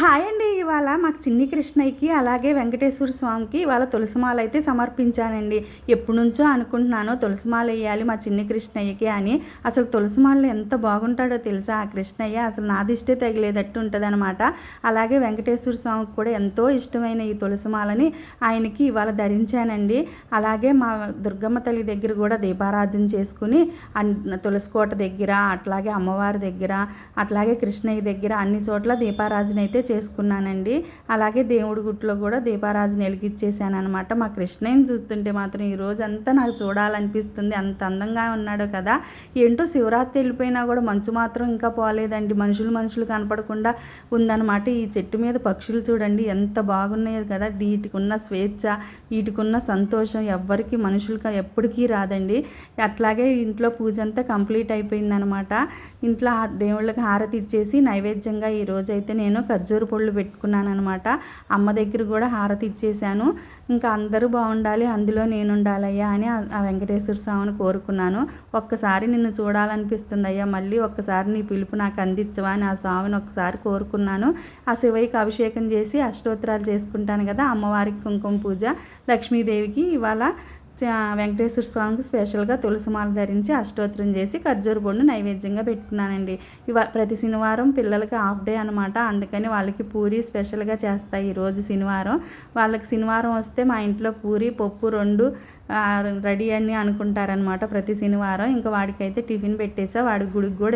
Hi అండి. ఇవాళ మాకు చిన్ని కృష్ణయ్యకి అలాగే వెంకటేశ్వర స్వామికి ఇవాళ తులసిమాల అయితే సమర్పించానండి. ఎప్పటినుంచో అనుకుంటున్నాను తులసిమాల వేయాలి మా చిన్ని కృష్ణయ్యకి అని. అసలు తులసిమాలలో ఎంత బాగుంటాడో తెలుసా ఆ కృష్ణయ్య, అసలు నా దిష్టే తగిలేటట్టు ఉంటుందన్నమాట. అలాగే వెంకటేశ్వర స్వామికి కూడా ఎంతో ఇష్టమైన ఈ తులసిమాలని ఆయనకి ఇవాళ ధరించానండి. అలాగే మా దుర్గమ్మ తల్లి దగ్గర కూడా దీపారాధన చేసుకుని తులసికోట దగ్గర, అట్లాగే అమ్మవారి దగ్గర, అట్లాగే కృష్ణయ్య దగ్గర అన్ని చోట్ల దీపారాధన అయితే చేసుకున్నానండి. అలాగే దేవుడి గుట్లో కూడా దీపారాజుని వెలిగిచ్చేసాను అనమాట. మా కృష్ణయ్యని చూస్తుంటే మాత్రం ఈ రోజంతా నాకు చూడాలనిపిస్తుంది, అంత అందంగా ఉన్నాడు కదా. ఏంటో శివరాత్రి వెళ్ళిపోయినా కూడా మంచు మాత్రం ఇంకా పోలేదండి, మనుషులు కనపడకుండా ఉందన్నమాట. ఈ చెట్టు మీద పక్షులు చూడండి ఎంత బాగున్నాయి కదా. వీటికున్న స్వేచ్ఛ, వీటికున్న సంతోషం ఎవ్వరికి మనుషులకి ఎప్పటికీ రాదండి. అట్లాగే ఇంట్లో పూజ అంతా కంప్లీట్ అయిపోయిందనమాట. ఇంట్లో దేవుళ్ళకి హారతి ఇచ్చేసి నైవేద్యంగా ఈరోజైతే నేను ఖర్జూర పళ్ళు పెట్టుకున్నాను అనమాట. అమ్మ దగ్గర కూడా హారతి ఇచ్చేసాను. ఇంకా అందరూ బాగుండాలి, అందులో నేను ఉండాలయ్యా అని ఆ వెంకటేశ్వర స్వామిని కోరుకున్నాను. ఒక్కసారి నిన్ను చూడాలనిపిస్తుంది అయ్యా, మళ్ళీ ఒక్కసారి నీ పిలుపు నాకు అందించవా అని ఆ స్వామిని ఒకసారి కోరుకున్నాను. ఆ శివయ్యకి అభిషేకం చేసి అష్టోత్తరాలు చేసుకుంటాను కదా, అమ్మవారికి కుంకుమ పూజ, లక్ష్మీదేవికి ఇవాళ వెంకటేశ్వర స్వామికి స్పెషల్గా తులసిమాల ధరించి అష్టోత్తరం చేసి ఖర్జూర పండు నైవేద్యంగా పెట్టుకున్నానండి. ప్రతి శనివారం పిల్లలకి హాఫ్ డే అనమాట, అందుకని వాళ్ళకి పూరి స్పెషల్గా చేస్తాయి ఈరోజు శనివారం. వాళ్ళకి శనివారం వస్తే మా ఇంట్లో పూరి పప్పు రెండు రెడీ అని అనుకుంటారనమాట ప్రతి శనివారం. ఇంకా వాడికైతే టిఫిన్ పెట్టేసా, వాడి గుడికి కూడా